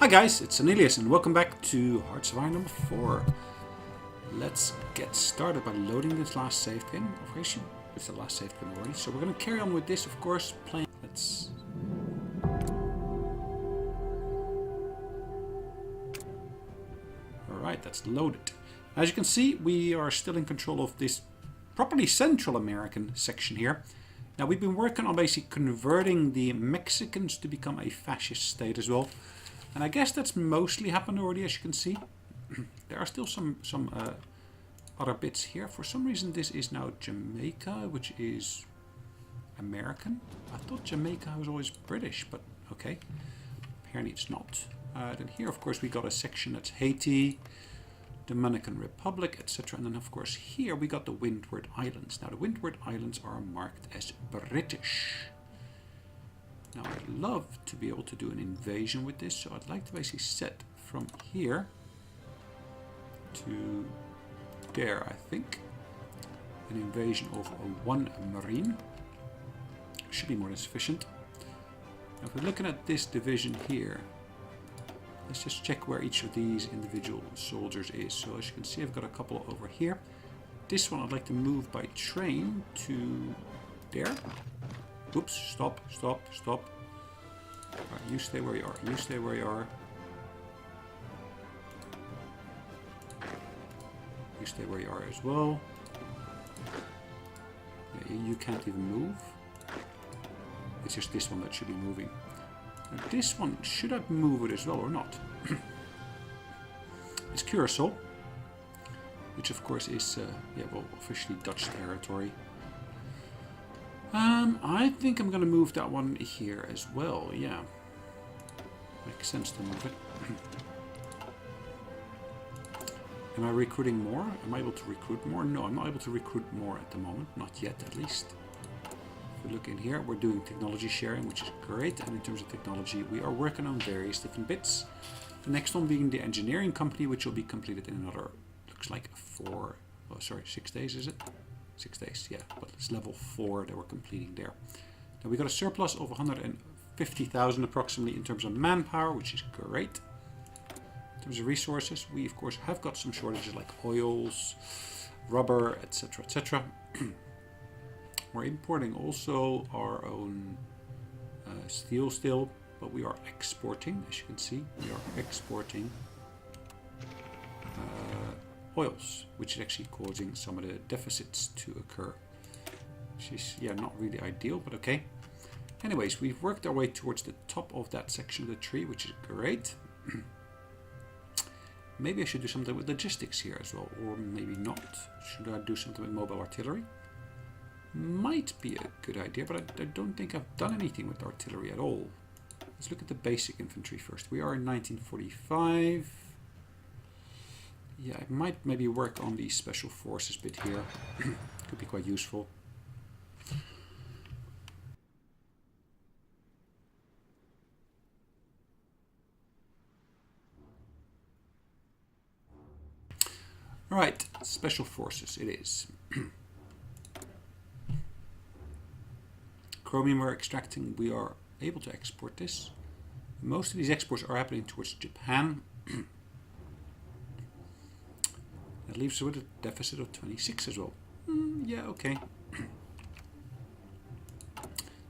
Hi guys, it's Sonelias and welcome back to Hearts of Iron number 4. Let's get started by loading this last save game. Actually, it's the last save game already, so we're going to carry on with this, of course, playing. Let's... Alright, that's loaded. As you can see, we are still in control of this properly Central American section here. Now, we've been working on basically converting the Mexicans to become a fascist state as well. And I guess that's mostly happened already, as you can see. There are still some other bits here. For some reason, this is now Jamaica, which is American. I thought Jamaica was always British, but okay. Apparently it's not. Then here, of course, we got a section that's Haiti, Dominican Republic, etc. And then, of course, here we got the Windward Islands. Now, the Windward Islands are marked as British. Now, I'd love to be able to do an invasion with this, so I'd like to basically set from here to there, I think. An invasion of one marine. Should be more than sufficient. Now, if we're looking at this division here, let's just check where each of these individual soldiers is. So as you can see, I've got a couple over here. This one I'd like to move by train to there. Oops, stop. Alright, you stay where you are. You stay where you are. You stay where you are as well. Yeah, you can't even move. It's just this one that should be moving. Now, this one, should I move it as well or not? It's Curacao, which of course is, officially Dutch territory. I think I'm going to move that one here as well, yeah. Makes sense to move it. Am I recruiting more? Am I able to recruit more? No, I'm not able to recruit more at the moment. Not yet, at least. If we look in here, we're doing technology sharing, which is great. And in terms of technology, we are working on various different bits. The next one being the engineering company, which will be completed in another, looks like 6 days, is it? 6 days, yeah, but it's level 4 that we're completing there. Now we got a surplus of 150,000 approximately in terms of manpower, which is great. In terms of resources, we of course have got some shortages like oils, rubber, etc., etc. We're importing also our own steel still, but we are exporting, as you can see, we are exporting oils, which is actually causing some of the deficits to occur. Which is, yeah, not really ideal, but okay. Anyways, we've worked our way towards the top of that section of the tree, which is great. Maybe I should do something with logistics here as well, or maybe not. Should I do something with mobile artillery? Might be a good idea, but I don't think I've done anything with artillery at all. Let's look at the basic infantry first. We are in 1945. Yeah, I might maybe work on the special forces bit here. Could be quite useful. Alright, special forces it is. Chromium we're extracting, we are able to export this. Most of these exports are happening towards Japan. That leaves us with a deficit of 26 as well. Yeah, okay. In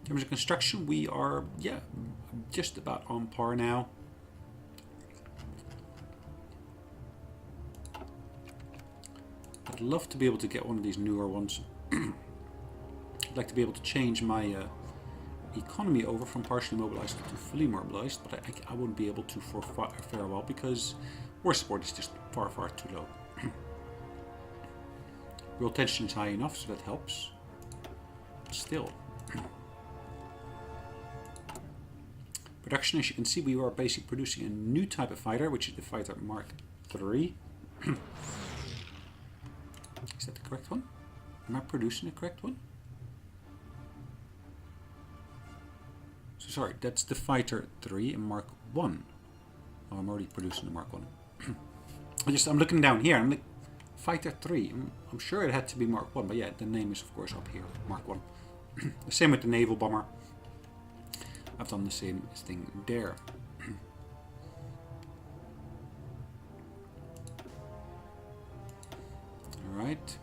terms of construction, we are, yeah, just about on par now. I'd love to be able to get one of these newer ones. I'd like to be able to change my economy over from partially mobilized to fully mobilized, but I wouldn't be able to for a fair while because war support is just far too low. World tension is high enough, so that helps. But still. Production, as you can see, we are basically producing a new type of fighter, which is the fighter Mark III. Is that the correct one? Am I producing the correct one? So sorry, that's the fighter 3 in Mark 1. Oh, I'm already producing the Mark 1. I'm looking down here, I'm like, Fighter 3, I'm sure it had to be Mark 1, but yeah, the name is of course up here, Mark 1. The same with the naval bomber. I've done the same thing there. Alright.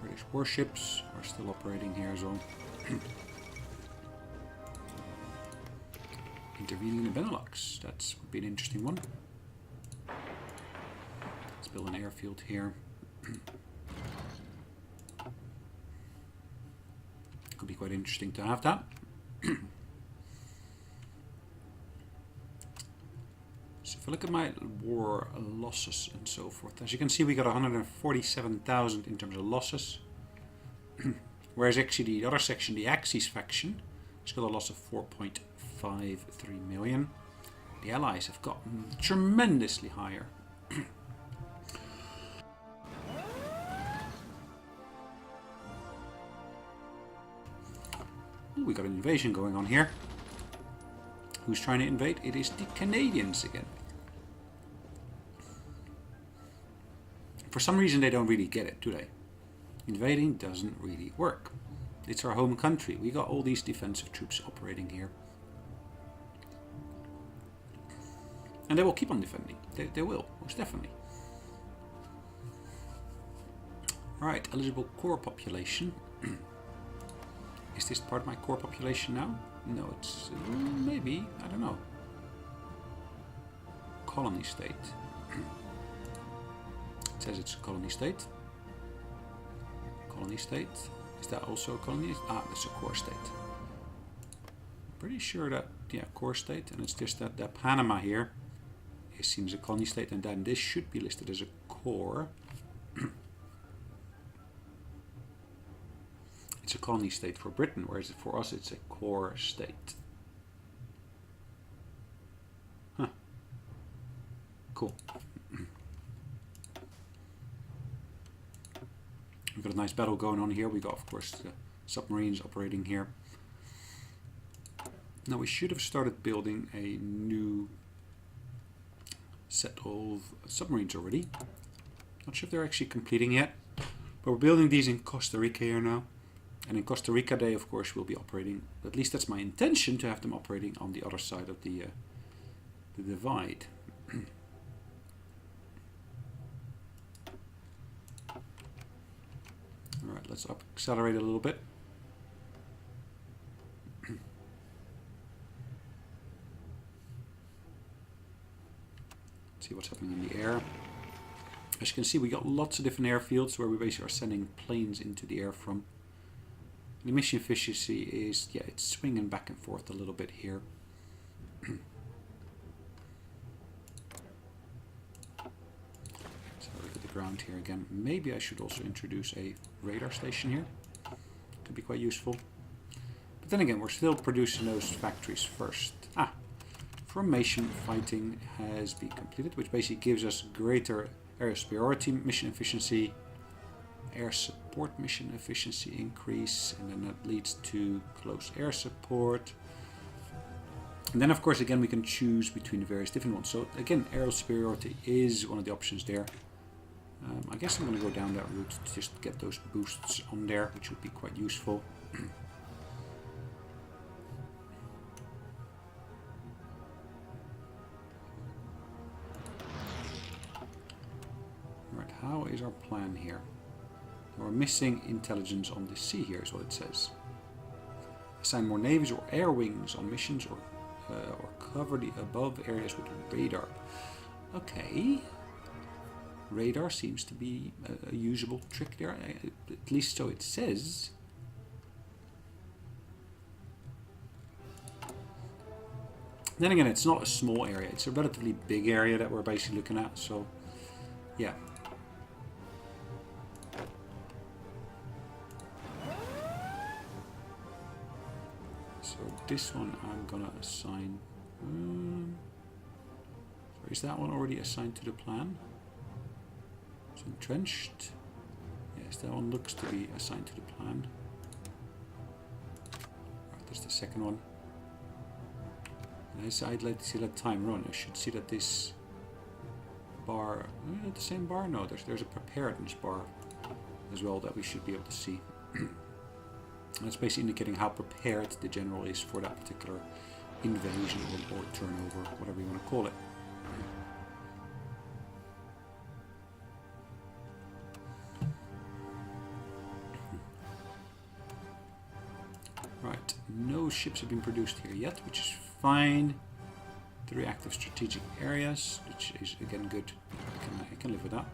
British warships are still operating here as well. Intervening in the Benelux. That would be an interesting one. Let's build an airfield here. Could be quite interesting to have that. So if I look at my war losses and so forth, as you can see, we got 147,000 in terms of losses. Whereas actually the other section, the Axis faction, has got a loss of 4.53 million. The Allies have gotten tremendously higher. Ooh, we got an invasion going on here. Who's trying to invade? It is the Canadians again. For some reason they don't really get it, do they? Invading doesn't really work. It's our home country. We got all these defensive troops operating here. And they will keep on defending. They will, most definitely. Alright, eligible core population. Is this part of my core population now? No, it's maybe, I don't know. Colony state. It says it's a colony state. Colony state. Is that also a colony? Ah, that's a core state. Pretty sure that, yeah, core state, and it's just that Panama here, it seems a colony state, and then this should be listed as a core. It's a colony state for Britain, whereas for us it's a core state. Huh. Cool. We've got a nice battle going on here. We got, of course, the submarines operating here. Now we should have started building a new set of submarines already. Not sure if they're actually completing yet, but we're building these in Costa Rica here now. And in Costa Rica they, of course, will be operating, at least that's my intention, to have them operating on the other side of the divide. Alright, let's accelerate a little bit. See what's happening in the air. As you can see, we got lots of different airfields where we basically are sending planes into the air from. The mission efficiency is, yeah, it's swinging back and forth a little bit here. So look at the ground here again. Maybe I should also introduce a radar station here. Could be quite useful. But then again, we're still producing those factories first. Ah, formation fighting has been completed, which basically gives us greater air superiority mission efficiency, air support mission efficiency increase, and then that leads to close air support. And then of course again we can choose between the various different ones. So again, aerial superiority is one of the options there. I guess I'm going to go down that route to just get those boosts on there, which would be quite useful. Right, how is our plan here? We're missing intelligence on the sea here is what it says. Assign more navies or air wings on missions, or cover the above areas with radar. Okay. Radar seems to be a usable trick there, at least so it says. Then again, it's not a small area, it's a relatively big area that we're basically looking at, so yeah. So this one I'm gonna assign. So is that one already assigned to the plan? So entrenched. Yes, that one looks to be assigned to the plan. Right, there's the second one. And I'd like to see that time run. I should see that this bar, the same bar? No, there's a preparedness bar as well that we should be able to see. That's basically indicating how prepared the general is for that particular invasion or turnover, whatever you want to call it. No ships have been produced here yet, which is fine. 3 active strategic areas, which is again good. I can live with that.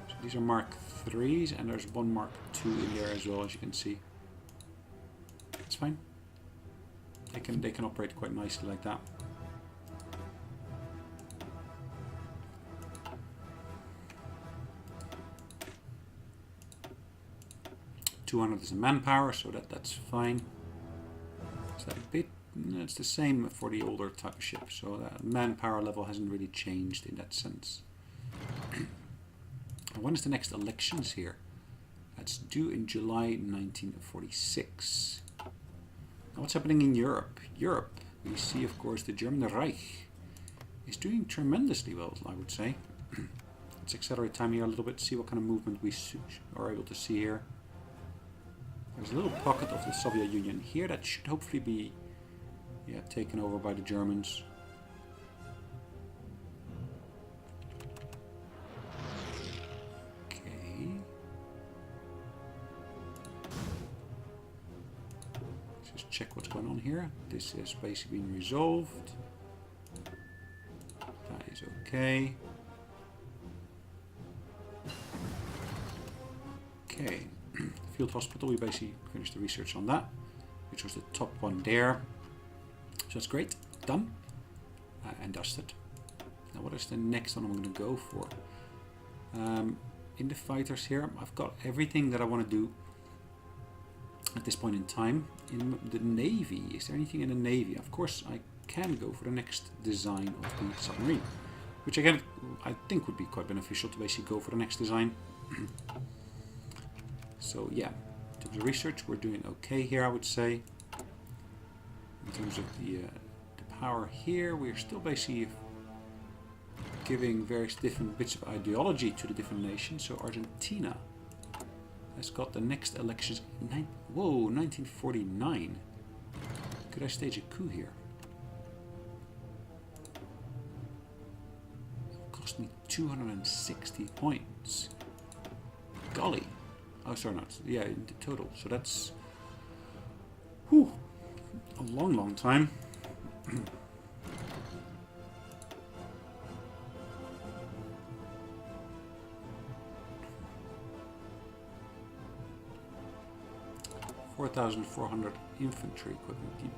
So these are Mark 3s, and there's one Mark 2 in there as well, as you can see. It's fine. They can operate quite nicely like that. $200 is the manpower, so that's fine. Is that a bit? No, it's the same for the older type of ship, so that manpower level hasn't really changed in that sense. When is the next elections here? That's due in July 1946. Now what's happening in Europe? Europe, we see of course the German Reich is doing tremendously well, I would say. Let's accelerate time here a little bit, see what kind of movement we are able to see here. There's a little pocket of the Soviet Union here that should hopefully be taken over by the Germans. Okay. Let's just check what's going on here. This is basically being resolved. That is okay. Okay. Field hospital, we basically finished the research on that, which was the top one there. So that's great. Done. And dusted. Now what is the next one I'm going to go for? In the fighters here, I've got everything that I want to do at this point in time. In the Navy, is there anything in the Navy? Of course, I can go for the next design of the submarine, which again, I think would be quite beneficial to basically go for the next design. So yeah, in terms of research, we're doing okay here, I would say. In terms of the power here, we're still basically giving various different bits of ideology to the different nations. So Argentina has got the next elections. 1949. Could I stage a coup here? It cost me 260 points. Golly. Oh, sorry, not. Yeah, in the total. So that's a long time. $4,400 infantry equipment.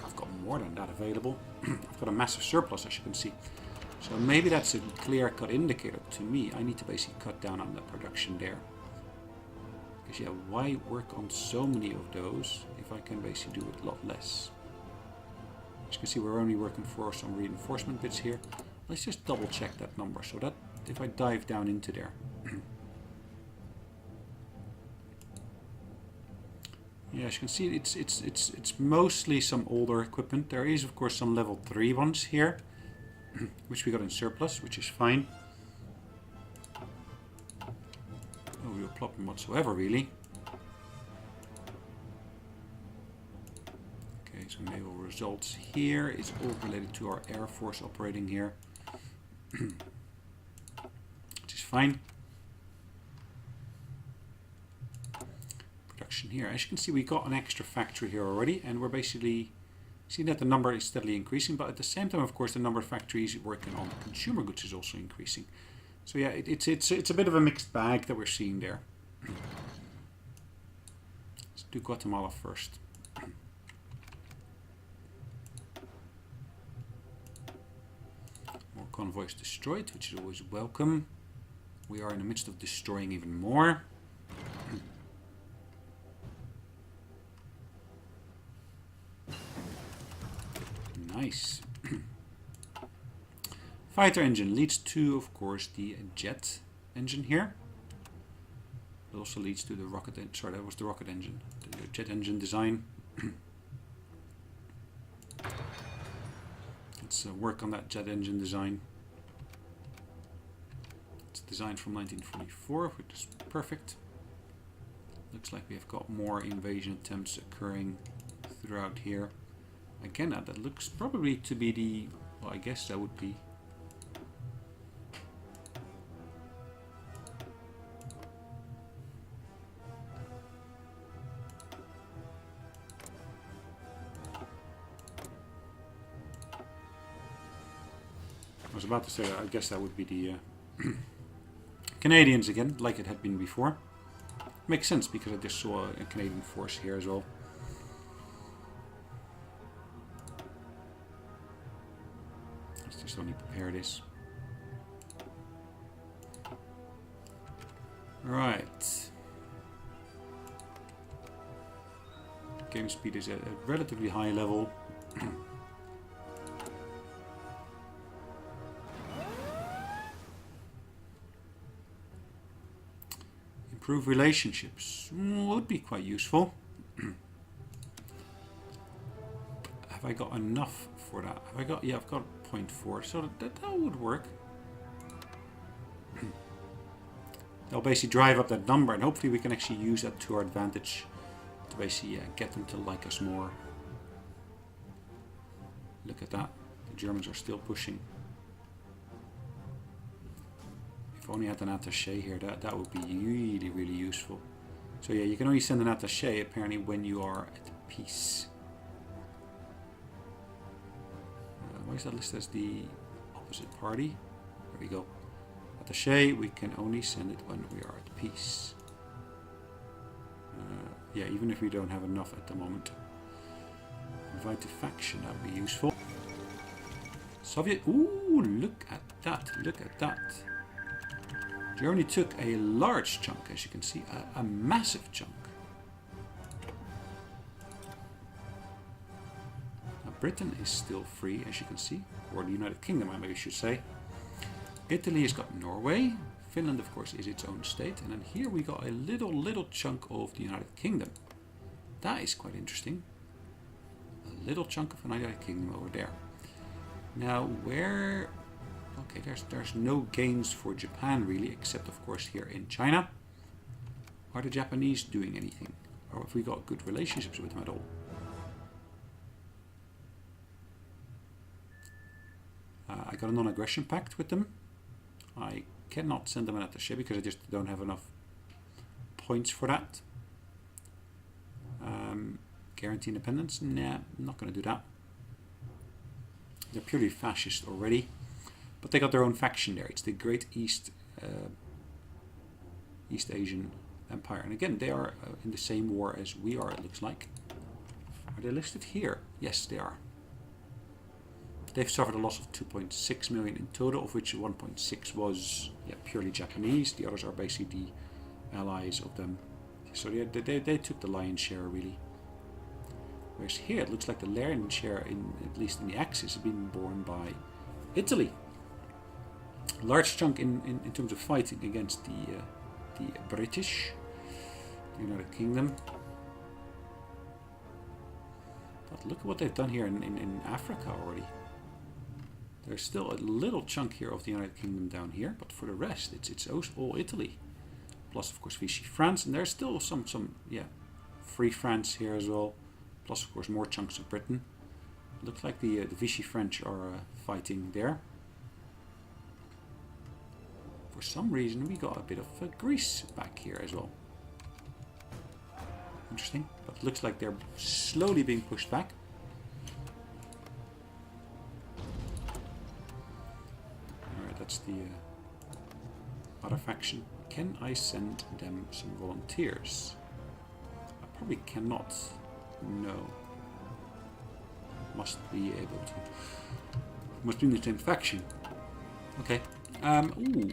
I've got more than that available. I've got a massive surplus, as you can see. So maybe that's a clear-cut indicator to me. I need to basically cut down on the production there. Because yeah, why work on so many of those if I can basically do it a lot less? As you can see, we're only working for some reinforcement bits here. Let's just double check that number so that if I dive down into there. Yeah, as you can see, it's mostly some older equipment. There is of course some level 3 ones here, which we got in surplus, which is fine. No real problem whatsoever, really. Okay, so Naval Results here is all related to our Air Force operating here, which is fine. Production here. As you can see, we got an extra factory here already, and we're basically seeing that the number is steadily increasing, but at the same time, of course, the number of factories working on consumer goods is also increasing. So yeah, it's a bit of a mixed bag that we're seeing there. Let's do Guatemala first. More convoys destroyed, which is always welcome. We are in the midst of destroying even more. Nice. Fighter engine leads to, of course, the jet engine here. It also leads to the rocket engine. Sorry, that was the rocket engine. The jet engine design. Let's work on that jet engine design. It's designed from 1944, which is perfect. Looks like we have got more invasion attempts occurring throughout here. Again, that looks probably to be the... Well, I guess that would be... was about to say, I guess that would be the Canadians again, like it had been before. Makes sense because I just saw a Canadian force here as well. Let's just only prepare this. Right. Game speed is at a relatively high level. Improve relationships would be quite useful. Have I got enough for that? Have I got? Yeah, I've got 0.4, so that would work. They'll basically drive up that number, and hopefully we can actually use that to our advantage to basically get them to like us more. Look at that. The Germans are still pushing. If only I had an attaché here, that would be really, really useful. So yeah, you can only send an attaché apparently when you are at peace. Why is that listed as the opposite party? There we go. Attaché, we can only send it when we are at peace. Yeah, even if we don't have enough at the moment. Invite to faction, that would be useful. Soviet, ooh, look at that, look at that. Germany took a large chunk, as you can see, a massive chunk. Now Britain is still free, as you can see, or the United Kingdom, I maybe should say. Italy has got Norway. Finland, of course, is its own state. And then here we got a little chunk of the United Kingdom. That is quite interesting. A little chunk of the United Kingdom over there. Now, where... Okay, there's no gains for Japan, really, except, of course, here in China. Are the Japanese doing anything? Or have we got good relationships with them at all? I got a non-aggression pact with them. I cannot send them an attaché because I just don't have enough points for that. Guarantee independence? Nah, I'm not going to do that. They're purely fascist already. But they got their own faction there. It's the Great East Asian Empire. And again, they are in the same war as we are, it looks like. Are they listed here? Yes, they are. They've suffered a loss of 2.6 million in total, of which 1.6 was purely Japanese. The others are basically the allies of them. So they took the lion's share, really. Whereas here, it looks like the lion's share, at least in the Axis, has been borne by Italy. Large chunk in terms of fighting against the British, the United Kingdom. But look at what they've done here in Africa already. There's still a little chunk here of the United Kingdom down here, but for the rest, it's all Italy. Plus, of course, Vichy France, and there's still some Free France here as well. Plus, of course, more chunks of Britain. Looks like the Vichy French are fighting there. For some reason, we got a bit of Greece back here as well. Interesting, but looks like they're slowly being pushed back. Alright, that's the other faction. Can I send them some volunteers? I probably cannot. No. Must be able to. Must be in the same faction. Okay. Ooh.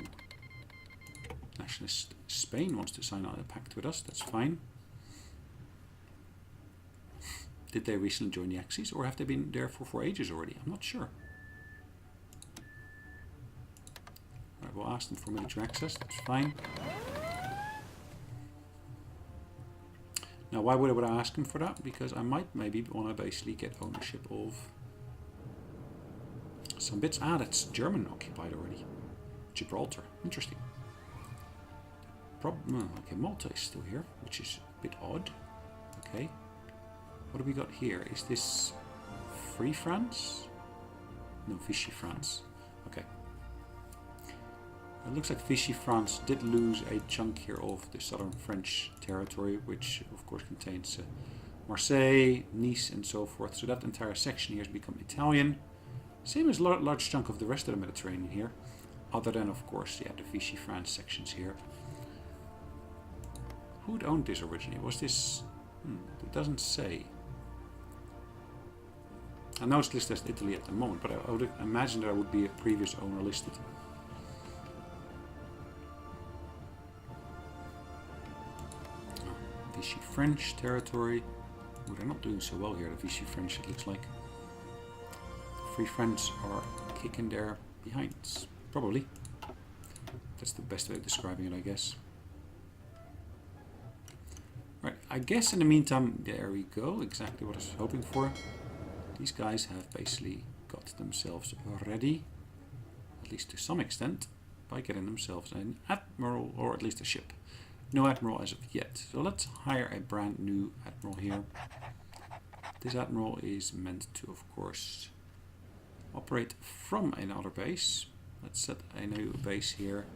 Nationalist Spain wants to sign on a pact with us. That's fine. Did they recently join the Axis, or have they been there for ages already? I'm not sure. Alright, we'll ask them for military access. That's fine. Now, why would I ask them for that? Because I might maybe want to basically get ownership of some bits. Ah, that's German occupied already. Gibraltar. Interesting. Okay, Malta is still here, which is a bit odd. Okay. What do we got here? Is this Free France? No, Vichy France. Okay. It looks like Vichy France did lose a chunk here of the southern French territory, which of course contains Marseille, Nice and so forth. So that entire section here has become Italian. Same as a large chunk of the rest of the Mediterranean here. Other than, of course, yeah, the Vichy France sections here. Who'd owned this originally? Was this... it doesn't say. I know it's listed as Italy at the moment, but I would imagine there would be a previous owner listed. Vichy French territory. Oh, they're not doing so well here, the Vichy French, it looks like. The Free French are kicking their behinds. Probably. That's the best way of describing it, I guess. Right, I guess in the meantime, there we go, exactly what I was hoping for. These guys have basically got themselves ready, at least to some extent, by getting themselves an admiral, or at least a ship. No admiral as of yet. So let's hire a brand new admiral here. This admiral is meant to, of course, operate from another base. Let's set a new base here.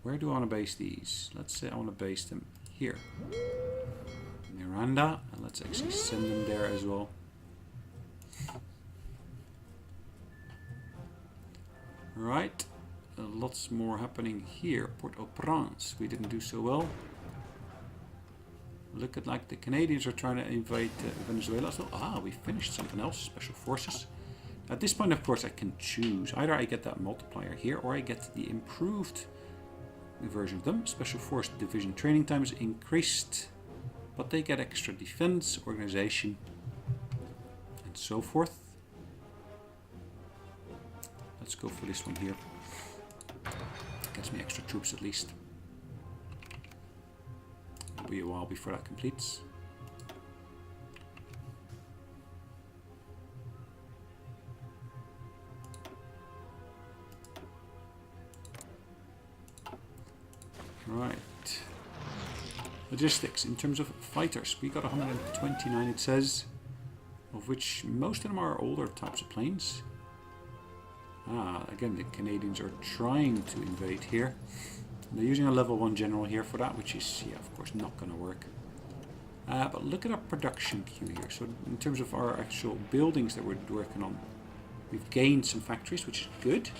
Where do I want to base these? Let's say I want to base them here. Miranda, and let's actually send them there as well. Right, lots more happening here. Port-au-Prince, we didn't do so well. Look at like the Canadians are trying to invade Venezuela. So, we finished something else, special forces. At this point, of course, I can choose. Either I get that multiplier here, or I get the improved version of them. Special force division training time is increased, but they get extra defense, organization, and so forth. Let's go for this one here. Gets me extra troops at least. It'll be a while before that completes. Right. Logistics. In terms of fighters, we got 129 it says, of which most of them are older types of planes. Again, the Canadians are trying to invade here. They're using a level 1 general here for that, which is, yeah, of course, not going to work. But look at our production queue here. So in terms of our actual buildings that we're working on, we've gained some factories, which is good.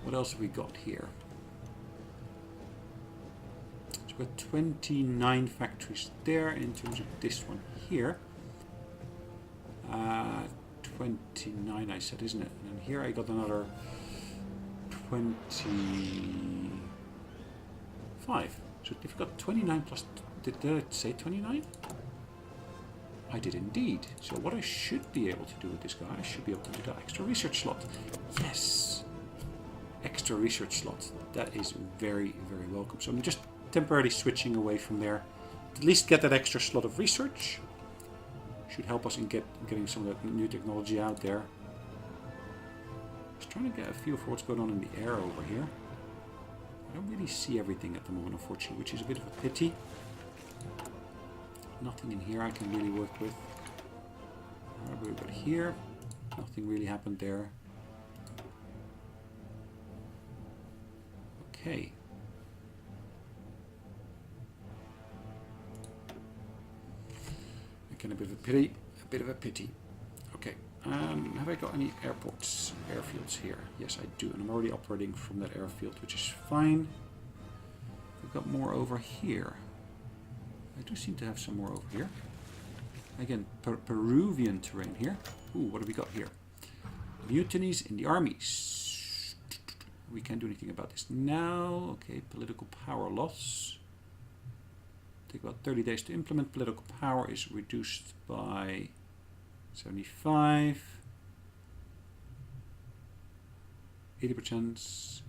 What else have we got here? So we've got 29 factories there in terms of this one here. 29 I said, isn't it? And then here I got another 25. So if you've got 29 plus, did I say 29? I did indeed. So what I should be able to do with this guy, I should be able to do that extra research slot. Yes! Extra research slot. That is very, very welcome. So I'm just temporarily switching away from there. At least get that extra slot of research. Should help us in getting some of that new technology out there. Just trying to get a feel for what's going on in the air over here. I don't really see everything at the moment, unfortunately, which is a bit of a pity. Nothing in here I can really work with. What have we got here? Nothing really happened there. Okay. Again, a bit of a pity. Okay. Have I got any airports, airfields here? Yes, I do, and I'm already operating from that airfield, which is fine. We've got more over here. I do seem to have some more over here. Again, Peruvian terrain here. Ooh, what have we got here? Mutinies in the armies. We can't do anything about this now. Okay, political power loss. Take about 30 days to implement. Political power is reduced by 75. 80%.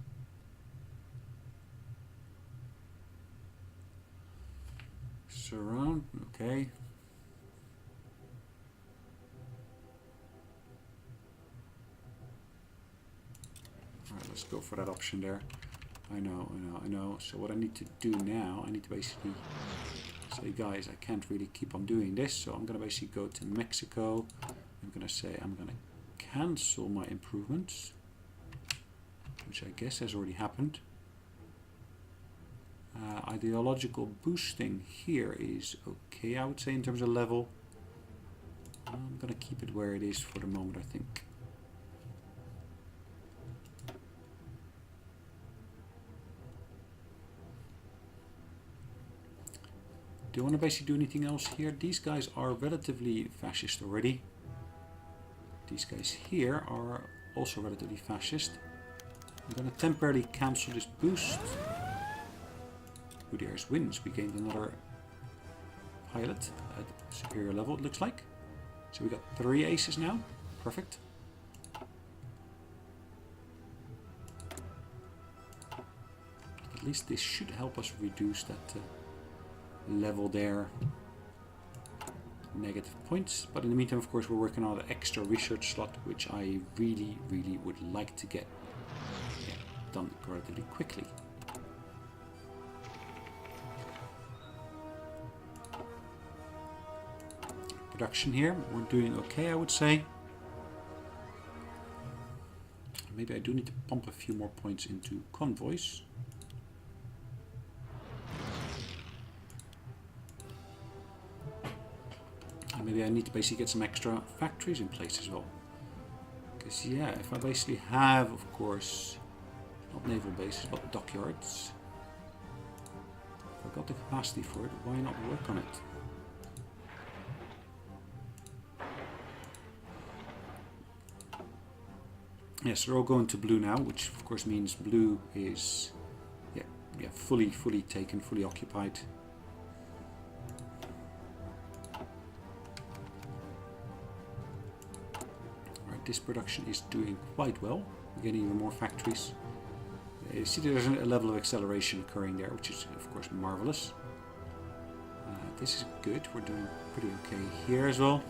Surround, okay. Alright, let's go for that option there. I know. So what I need to do now, I need to basically say, guys, I can't really keep on doing this. So I'm going to basically go to Mexico. I'm going to say I'm going to cancel my improvements, which I guess has already happened. Ideological boosting here is okay, I would say, in terms of level. I'm going to keep it where it is for the moment, I think. Do you want to basically do anything else here? These guys are relatively fascist already. These guys here are also relatively fascist. I'm going to temporarily cancel this boost. Ooh, there's wins. We gained another pilot at superior level, it looks like. So we got 3 aces now. Perfect. At least this should help us reduce that level there. Negative points. But in the meantime, of course, we're working on an extra research slot, which I really, really would like to get done relatively quickly. Production here, we're doing okay, I would say. Maybe I do need to pump a few more points into convoys. And maybe I need to basically get some extra factories in place as well. Because yeah, if I basically have, of course, not naval bases, but dockyards. If I got the capacity for it, why not work on it? Yes, they're all going to blue now, which of course means blue is fully taken, fully occupied. Right, this production is doing quite well. We're getting even more factories. You see there's a level of acceleration occurring there, which is of course marvelous. This is good, we're doing pretty okay here as well.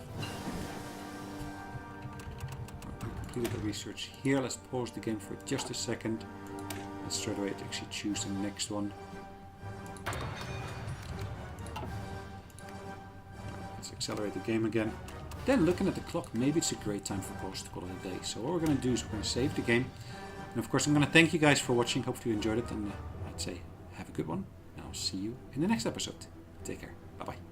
Completed the research here. Let's pause the game for just a second. Let's straight away actually choose the next one. Let's accelerate the game again. Then looking at the clock, maybe it's a great time for pause to call it a day. So what we're going to do is we're going to save the game. And of course I'm going to thank you guys for watching. Hopefully you enjoyed it, and I'd say have a good one. And I'll see you in the next episode. Take care. Bye bye.